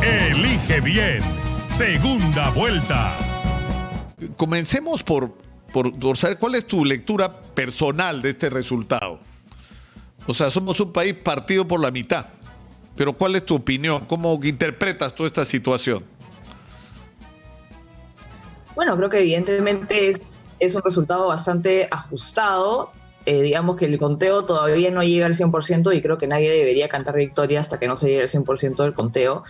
Elige bien. Segunda vuelta. Comencemos por saber cuál es tu lectura personal de este resultado. O sea, somos un país partido por la mitad. Pero ¿cuál es tu opinión? ¿Cómo interpretas toda esta situación? Bueno, creo que evidentemente es un resultado bastante ajustado. Digamos que el conteo todavía no llega al 100% y creo que nadie debería cantar victoria hasta que no se llegue al 100% del conteo.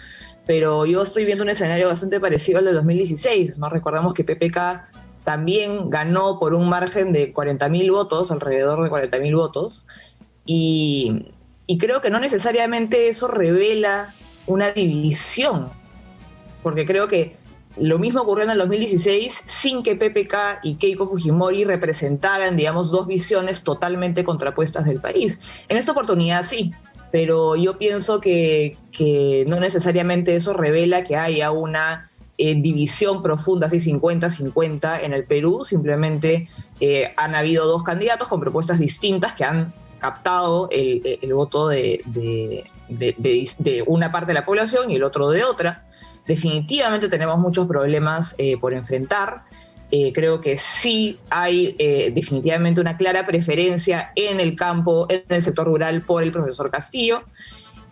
Pero yo estoy viendo un escenario bastante parecido al de 2016, ¿no? Recordamos que PPK también ganó por un margen de 40.000 votos, alrededor de 40.000 votos, y creo que no necesariamente eso revela una división, porque creo que lo mismo ocurrió en el 2016 sin que PPK y Keiko Fujimori representaran, digamos, dos visiones totalmente contrapuestas del país. En esta oportunidad sí, pero yo pienso que no necesariamente eso revela que haya una división profunda, así 50-50 en el Perú. Simplemente han habido dos candidatos con propuestas distintas que han captado el voto de una parte de la población y el otro de otra. Definitivamente tenemos muchos problemas por enfrentar. Creo que sí hay definitivamente una clara preferencia en el campo, en el sector rural, por el profesor Castillo,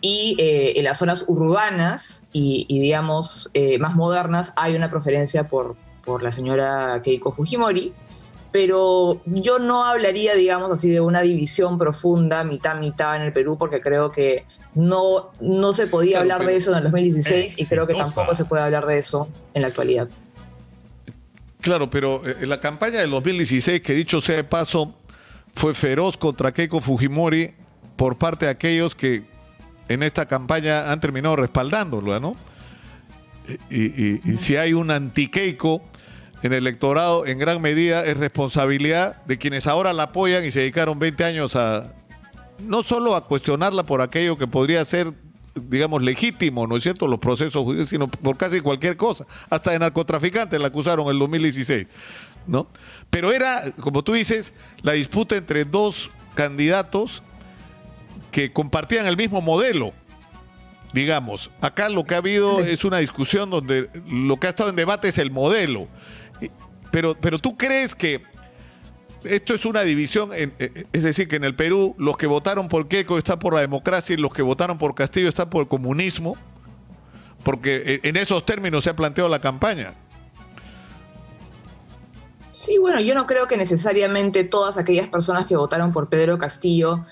y en las zonas urbanas y digamos, más modernas hay una preferencia por la señora Keiko Fujimori, pero yo no hablaría, digamos así, de una división profunda, mitad-mitad en el Perú, porque creo que no se podía hablar de eso en el 2016 y creo que tampoco se puede hablar de eso en la actualidad. Claro, pero en la campaña del 2016, que dicho sea de paso, fue feroz contra Keiko Fujimori por parte de aquellos que en esta campaña han terminado respaldándolo, ¿no? Y si hay un anti-Keiko en el electorado, en gran medida es responsabilidad de quienes ahora la apoyan y se dedicaron 20 años a no solo a cuestionarla por aquello que podría ser, digamos, legítimo, ¿no es cierto?, los procesos judiciales, sino por casi cualquier cosa. Hasta de narcotraficante la acusaron en el 2016, ¿no? Pero era, como tú dices, la disputa entre dos candidatos que compartían el mismo modelo, digamos. Acá lo que ha habido es una discusión donde lo que ha estado en debate es el modelo. Pero ¿tú crees que esto es una división, es decir, que en el Perú los que votaron por Keiko están por la democracia y los que votaron por Castillo están por el comunismo? Porque en esos términos se ha planteado la campaña. Sí, bueno, yo no creo que necesariamente todas aquellas personas que votaron por Pedro Castillo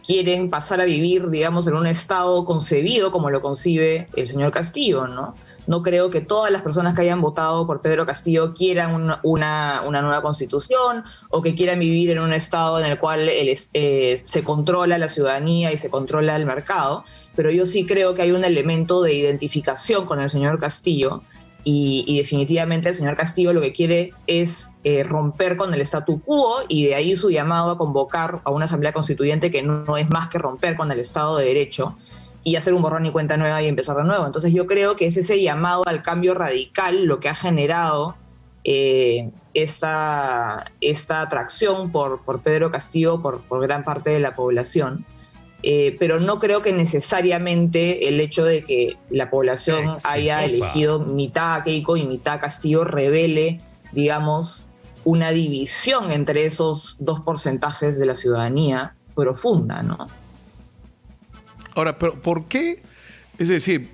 quieren pasar a vivir, digamos, en un estado concebido como lo concibe el señor Castillo, ¿no? No creo que todas las personas que hayan votado por Pedro Castillo quieran una nueva constitución o que quieran vivir en un estado en el cual se controla la ciudadanía y se controla el mercado, pero yo sí creo que hay un elemento de identificación con el señor Castillo y definitivamente el señor Castillo lo que quiere es romper con el statu quo, y de ahí su llamado a convocar a una asamblea constituyente que no es más que romper con el Estado de Derecho y hacer un borrón y cuenta nueva y empezar de nuevo. Entonces yo creo que es ese llamado al cambio radical lo que ha generado esta atracción por Pedro Castillo por gran parte de la población. Pero no creo que necesariamente el hecho de que la población haya elegido mitad a Keiko y mitad a Castillo revele, digamos, una división entre esos dos porcentajes de la ciudadanía profunda, ¿no? Ahora, pero ¿por qué? Es decir,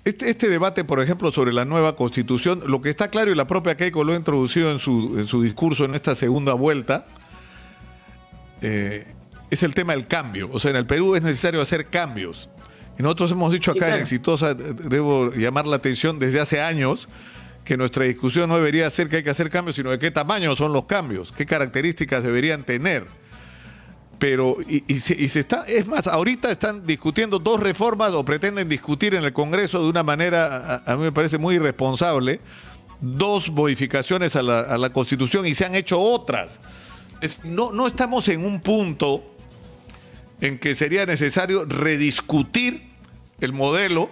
este debate, por ejemplo, sobre la nueva Constitución, lo que está claro, y la propia Keiko lo ha introducido en su discurso en esta segunda vuelta, es el tema del cambio. O sea, en el Perú es necesario hacer cambios. Y nosotros hemos dicho acá en Exitosa, debo llamar la atención desde hace años, que nuestra discusión no debería ser que hay que hacer cambios, sino de qué tamaño son los cambios, qué características deberían tener. Pero, se está, es más, ahorita están discutiendo dos reformas o pretenden discutir en el Congreso de una manera, a mí me parece muy irresponsable, dos modificaciones a la Constitución, y se han hecho otras. No estamos en un punto en que sería necesario rediscutir el modelo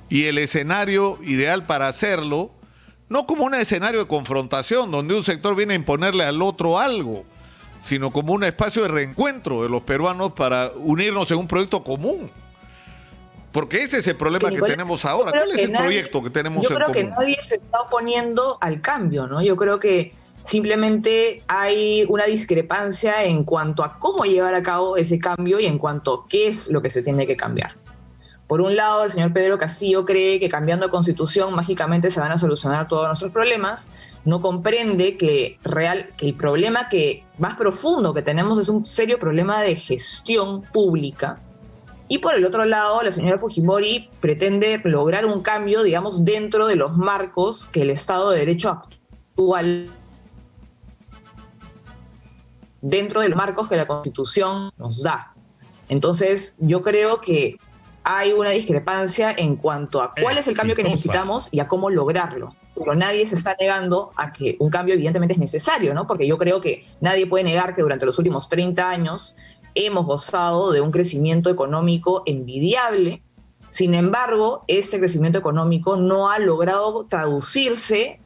y el escenario ideal para hacerlo, no como un escenario de confrontación donde un sector viene a imponerle al otro algo, sino como un espacio de reencuentro de los peruanos para unirnos en un proyecto común. Porque ese es el problema que Nicolás, tenemos ahora. yo creo ¿Cuál es que el nadie- proyecto que tenemos Yo en creo que común? nadie se está oponiendo al cambio, ¿no? Yo creo que simplemente hay una discrepancia en cuanto a cómo llevar a cabo ese cambio y en cuanto a qué es lo que se tiene que cambiar. Por un lado, el señor Pedro Castillo cree que cambiando de constitución mágicamente se van a solucionar todos nuestros problemas. No comprende que el problema más profundo que tenemos es un serio problema de gestión pública. Y por el otro lado, la señora Fujimori pretende lograr un cambio, digamos, dentro de los marcos que el Estado de Derecho actual, dentro de los marcos que la Constitución nos da. Entonces, yo creo que hay una discrepancia en cuanto a cuál es el cambio que Exitosa. necesitamos y a cómo lograrlo. Pero nadie se está negando a que un cambio evidentemente es necesario, ¿no? Porque yo creo que nadie puede negar que durante los últimos 30 años hemos gozado de un crecimiento económico envidiable. Sin embargo, este crecimiento económico no ha logrado traducirse,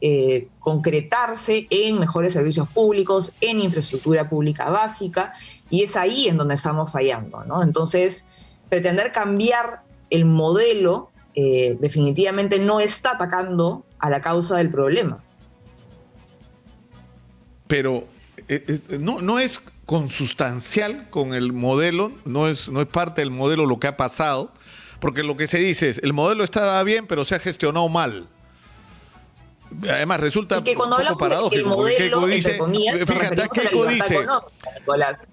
concretarse en mejores servicios públicos, en infraestructura pública básica, y es ahí en donde estamos fallando, ¿no? Entonces, pretender cambiar el modelo definitivamente no está atacando a la causa del problema. Pero no es consustancial con el modelo, no es parte del modelo lo que ha pasado, porque lo que se dice es, el modelo estaba bien, pero se ha gestionado mal. Además, resulta Y que cuando un poco hablamos del paradójico, porque modelo, Keiko dice, entre comillas, nos fíjate, referimos a la Keiko libertad dice, económica, Nicolás.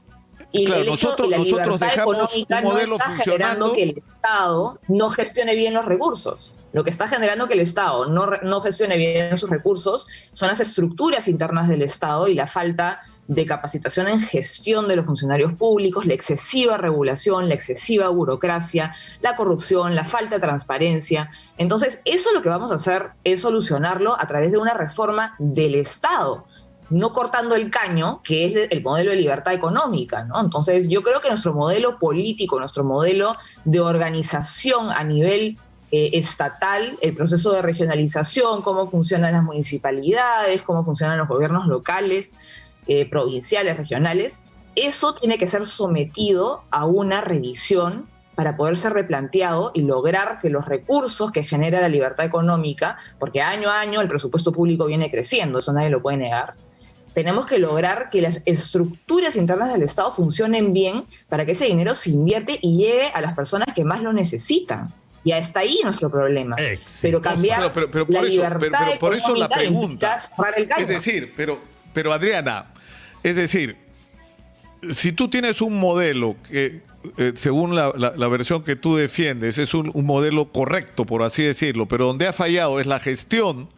Y claro, el hecho nosotros de la libertad dejamos económica un no modelo está generando funcionando. que el Estado no gestione bien los recursos. Lo que está generando que el Estado no gestione bien sus recursos son las estructuras internas del Estado y la falta de capacitación en gestión de los funcionarios públicos, la excesiva regulación, la excesiva burocracia, la corrupción, la falta de transparencia. Entonces, eso lo que vamos a hacer es solucionarlo a través de una reforma del Estado, no cortando el caño, que es el modelo de libertad económica, ¿no? Entonces, yo creo que nuestro modelo político, nuestro modelo de organización a nivel estatal, el proceso de regionalización, cómo funcionan las municipalidades, cómo funcionan los gobiernos locales, provinciales, regionales, eso tiene que ser sometido a una revisión para poder ser replanteado y lograr que los recursos que genera la libertad económica, porque año a año el presupuesto público viene creciendo, eso nadie lo puede negar, tenemos que lograr que las estructuras internas del Estado funcionen bien para que ese dinero se invierte y llegue a las personas que más lo necesitan. Y hasta ahí nuestro problema. Exitosa. Pero cambiar pero por la eso, libertad pero por eso la económica pregunta. implica cerrar el caño. Es decir, pero Adriana, es decir, si tú tienes un modelo que, según la versión que tú defiendes, es un modelo correcto, por así decirlo, pero donde ha fallado es la gestión,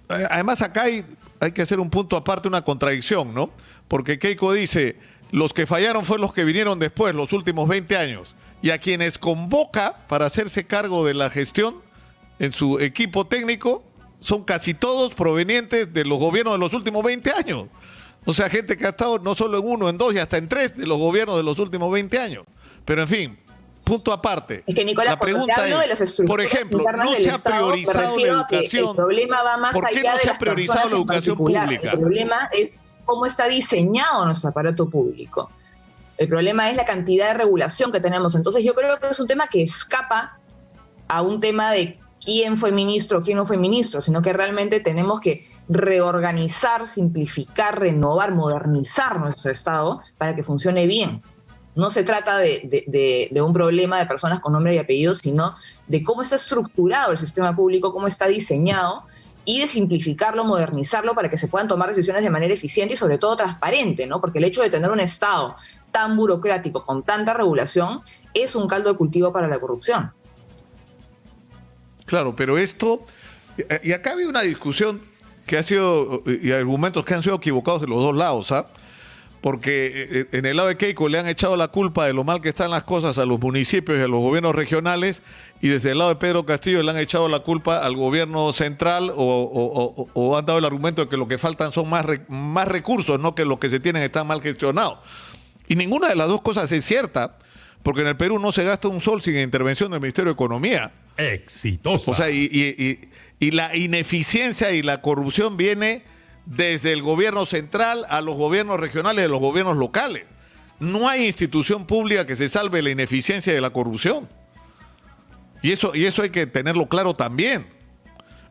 además acá hay que hacer un punto aparte, una contradicción, ¿no? Porque Keiko dice, los que fallaron fueron los que vinieron después, los últimos 20 años, y a quienes convoca para hacerse cargo de la gestión en su equipo técnico son casi todos provenientes de los gobiernos de los últimos 20 años. O sea, gente que ha estado no solo en uno, en dos y hasta en tres de los gobiernos de los últimos 20 años. Pero en fin, punto aparte. Es que, Nicolás, la cuando te pregunta hablo de las es, estructuras por ejemplo, internas no del se ha Estado, me priorizado la refiero a que educación. el problema va más ¿Por qué allá no de se ha las priorizado personas la en educación particular. pública? El problema es cómo está diseñado nuestro aparato público. El problema es la cantidad de regulación que tenemos. Entonces, yo creo que es un tema que escapa a un tema de quién fue ministro o quién no fue ministro, sino que realmente tenemos que reorganizar, simplificar, renovar, modernizar nuestro Estado para que funcione bien. No se trata de un problema de personas con nombre y apellido, sino de cómo está estructurado el sistema público, cómo está diseñado, y de simplificarlo, modernizarlo para que se puedan tomar decisiones de manera eficiente y sobre todo transparente, ¿no? Porque el hecho de tener un Estado tan burocrático, con tanta regulación, es un caldo de cultivo para la corrupción. Claro, pero esto, y acá había una discusión que ha sido, y argumentos que han sido equivocados de los dos lados, ¿ah? Porque en el lado de Keiko le han echado la culpa de lo mal que están las cosas a los municipios y a los gobiernos regionales, y desde el lado de Pedro Castillo le han echado la culpa al gobierno central o han dado el argumento de que lo que faltan son más recursos, no que los que se tienen están mal gestionados. Y ninguna de las dos cosas es cierta, porque en el Perú no se gasta un sol sin intervención del Ministerio de Economía. Exitosa. O sea, y la ineficiencia y la corrupción viene desde el gobierno central a los gobiernos regionales y a los gobiernos locales. No hay institución pública que se salve de la ineficiencia y de la corrupción. Y eso hay que tenerlo claro también.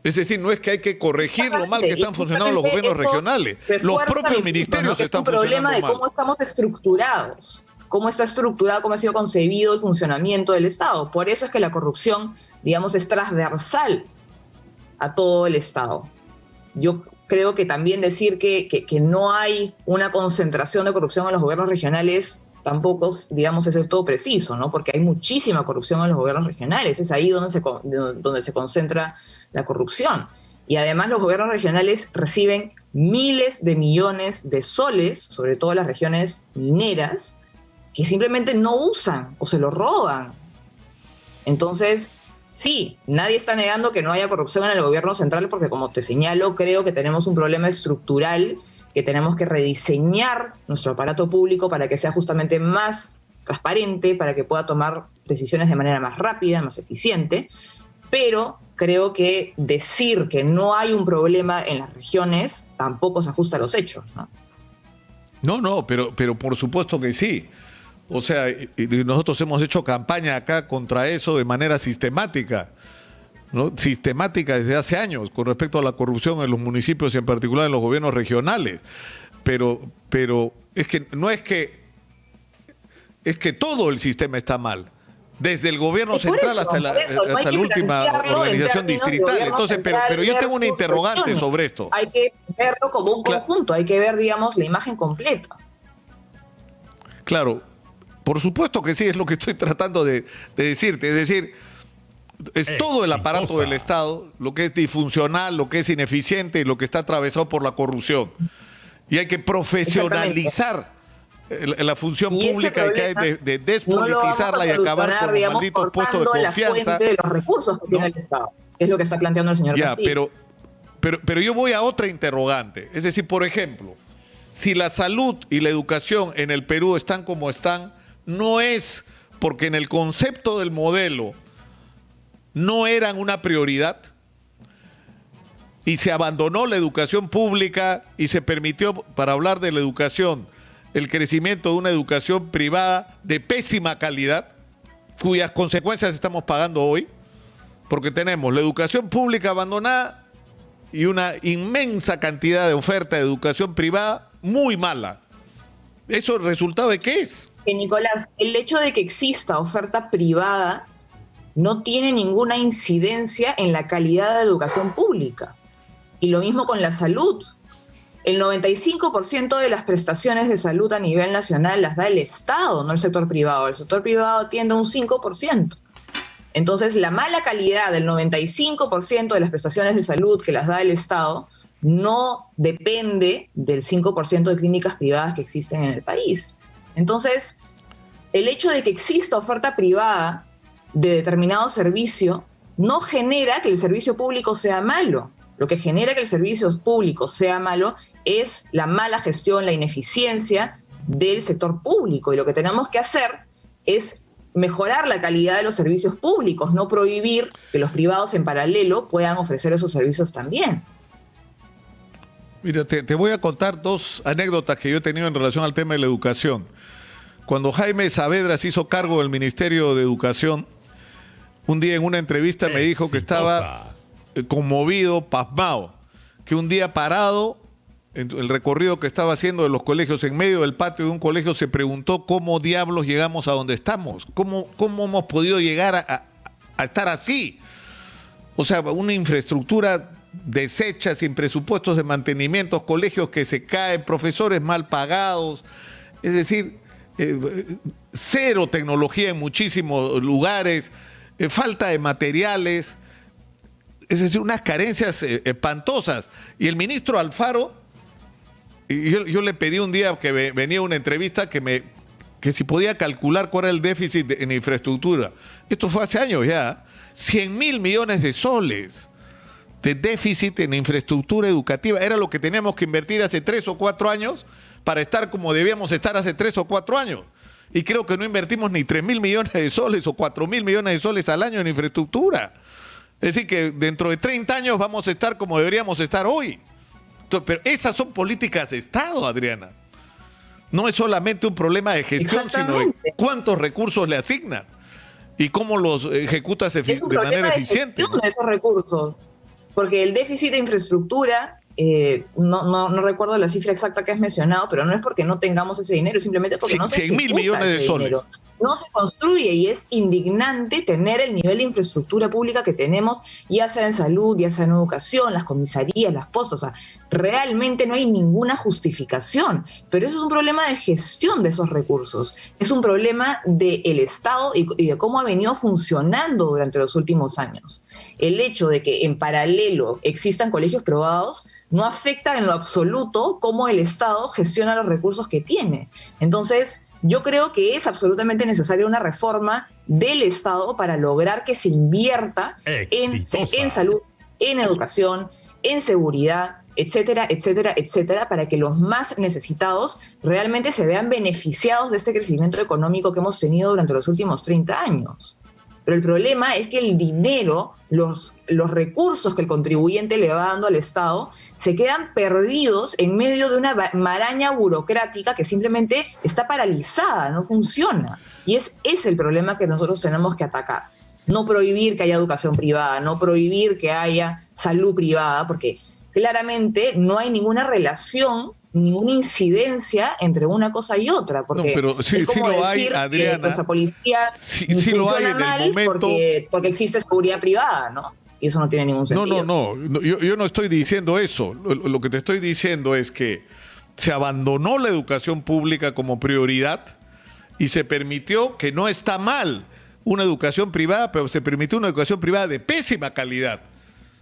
Es decir, no es que hay que corregir lo mal que están funcionando los gobiernos regionales. Los propios ministerios están funcionando mal. Es un problema de cómo estamos estructurados, cómo está estructurado, cómo ha sido concebido el funcionamiento del Estado. Por eso es que la corrupción, digamos, es transversal a todo el Estado. Yo creo que también decir que no hay una concentración de corrupción en los gobiernos regionales tampoco, digamos, es del todo preciso, ¿no? Porque hay muchísima corrupción en los gobiernos regionales. Es ahí donde se concentra la corrupción. Y además los gobiernos regionales reciben miles de millones de soles, sobre todo las regiones mineras, que simplemente no usan o se lo roban. Entonces, sí, nadie está negando que no haya corrupción en el gobierno central, porque como te señalo, creo que tenemos un problema estructural, que tenemos que rediseñar nuestro aparato público para que sea justamente más transparente, para que pueda tomar decisiones de manera más rápida, más eficiente, pero creo que decir que no hay un problema en las regiones tampoco se ajusta a los hechos, ¿no? No, pero por supuesto que sí. O sea, y nosotros hemos hecho campaña acá contra eso de manera sistemática, ¿no? Sistemática desde hace años con respecto a la corrupción en los municipios y en particular en los gobiernos regionales. Pero es que no es que todo el sistema está mal. Desde el gobierno central hasta la última organización distrital. Entonces, pero yo tengo una interrogante sobre esto. Hay que verlo como un conjunto, hay que ver, digamos, la imagen completa. Claro, por supuesto que sí, es lo que estoy tratando de decirte. Es decir, es todo el aparato del Estado, lo que es disfuncional, lo que es ineficiente y lo que está atravesado por la corrupción. Y hay que profesionalizar la función pública, y que hay de despolitizarla y acabar con los malditos puestos de confianza. La fuente de los recursos que tiene el Estado, es lo que está planteando el señor Castillo. Pero yo voy a otra interrogante. Es decir, por ejemplo, si la salud y la educación en el Perú están como están, no es porque en el concepto del modelo no eran una prioridad y se abandonó la educación pública y se permitió, para hablar de la educación, el crecimiento de una educación privada de pésima calidad, cuyas consecuencias estamos pagando hoy, porque tenemos la educación pública abandonada y una inmensa cantidad de oferta de educación privada muy mala. ¿Eso el resultado de qué es? Nicolás, el hecho de que exista oferta privada no tiene ninguna incidencia en la calidad de educación pública. Y lo mismo con la salud. El 95% de las prestaciones de salud a nivel nacional las da el Estado, no el sector privado. El sector privado atiende un 5%. Entonces, la mala calidad del 95% de las prestaciones de salud que las da el Estado no depende del 5% de clínicas privadas que existen en el país. Entonces, el hecho de que exista oferta privada de determinado servicio no genera que el servicio público sea malo. Lo que genera que el servicio público sea malo es la mala gestión, la ineficiencia del sector público. Y lo que tenemos que hacer es mejorar la calidad de los servicios públicos, no prohibir que los privados en paralelo puedan ofrecer esos servicios también. Mira, te voy a contar dos anécdotas que yo he tenido en relación al tema de la educación. Cuando Jaime Saavedra se hizo cargo del Ministerio de Educación, un día en una entrevista me dijo que estaba conmovido, pasmado, que un día parado, en el recorrido que estaba haciendo de los colegios, en medio del patio de un colegio, se preguntó cómo diablos llegamos a donde estamos, cómo hemos podido llegar a estar así. O sea, una infraestructura deshecha, sin presupuestos de mantenimiento, colegios que se caen, profesores mal pagados, es decir, cero tecnología en muchísimos lugares, falta de materiales, es decir, unas carencias espantosas. Y el ministro Alfaro, yo le pedí un día que venía a una entrevista que si podía calcular cuál era el déficit en infraestructura. Esto fue hace años ya, 100.000 millones de soles de déficit en infraestructura educativa. Era lo que teníamos que invertir hace 3 o 4 años para estar como debíamos estar hace 3 o 4 años. Y creo que no invertimos ni 3.000 millones de soles o 4.000 millones de soles al año en infraestructura. Es decir, que dentro de 30 años vamos a estar como deberíamos estar hoy. Entonces, pero esas son políticas de Estado, Adriana. No es solamente un problema de gestión, sino de cuántos recursos le asignan. ¿Y cómo los ejecutas Es un de problema manera de eficiente? gestión de esos recursos, porque el déficit de infraestructura, no recuerdo la cifra exacta que has mencionado, pero no es porque no tengamos ese dinero, simplemente porque no se 100.000 ejecuta millones de ese soles. dinero. No se construye y es indignante tener el nivel de infraestructura pública que tenemos, ya sea en salud, ya sea en educación, las comisarías, las postas. O sea, realmente no hay ninguna justificación, pero eso es un problema de gestión de esos recursos. Es un problema del Estado y de cómo ha venido funcionando durante los últimos años. El hecho de que en paralelo existan colegios privados no afecta en lo absoluto cómo el Estado gestiona los recursos que tiene. Entonces, yo creo que es absolutamente necesaria una reforma del Estado para lograr que se invierta en salud, en educación, en seguridad, etcétera, etcétera, etcétera, para que los más necesitados realmente se vean beneficiados de este crecimiento económico que hemos tenido durante los últimos 30 años. Pero el problema es que el dinero, los recursos que el contribuyente le va dando al Estado, se quedan perdidos en medio de una maraña burocrática que simplemente está paralizada, no funciona. Y ese es el problema que nosotros tenemos que atacar. No prohibir que haya educación privada, no prohibir que haya salud privada, porque claramente no hay ninguna relación, ninguna incidencia entre una cosa y otra, porque no, pero sí, es como sí lo hay, decir Adriana. que nuestra policía Sí funciona lo hay en mal el momento. porque existe seguridad privada, ¿no? Y eso no tiene ningún sentido. No, yo no estoy diciendo eso. Lo que te estoy diciendo es que se abandonó la educación pública como prioridad y se permitió, que no está mal, una educación privada, pero se permitió una educación privada de pésima calidad,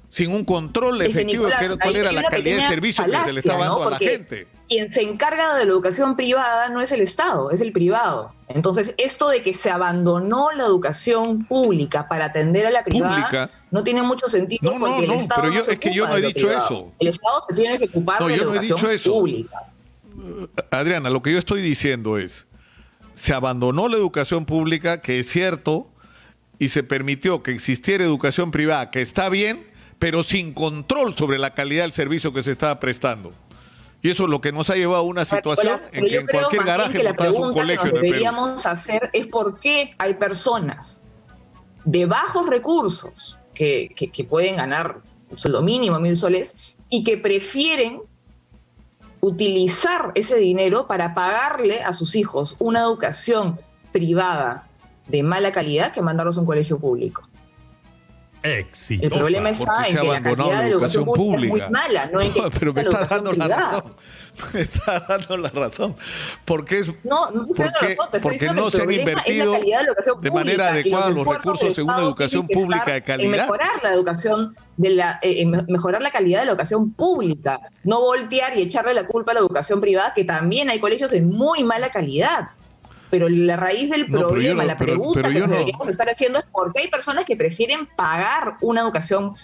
sin un control efectivo de cuál era la calidad de servicio que se le estaba dando a la gente. Quien se encarga de la educación privada no es el Estado, es el privado. Entonces, esto de que se abandonó la educación pública para atender a la privada no tiene mucho sentido, porque el Estado pero no se es que yo no he dicho eso. El Estado se tiene que ocupar de la educación pública. Adriana, lo que yo estoy diciendo es, se abandonó la educación pública, que es cierto, y se permitió que existiera educación privada, que está bien, pero sin control sobre la calidad del servicio que se estaba prestando. Y eso es lo que nos ha llevado a una situación en que en cualquier garaje montabas un colegio en el Perú. Lo que deberíamos hacer es por qué hay personas de bajos recursos que pueden ganar lo mínimo 1.000 soles y que prefieren utilizar ese dinero para pagarle a sus hijos una educación privada de mala calidad que mandarlos a un colegio público. Exitosa. El problema está en que la calidad de la educación pública es muy mala, no en que pero me está dando privada. la razón. Me está dando la razón. Porque es porque no se han invertido de manera adecuada los recursos en una educación pública de calidad. En mejorar la educación mejorar la calidad de la educación pública, no voltear y echarle la culpa a la educación privada, que también hay colegios de muy mala calidad. Pero la raíz del problema, la pregunta que deberíamos estar haciendo es por qué hay personas que prefieren pagar una educación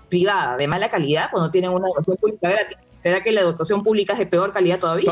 privada de mala calidad cuando tienen una educación pública gratis. ¿Será que la educación pública es de peor calidad todavía?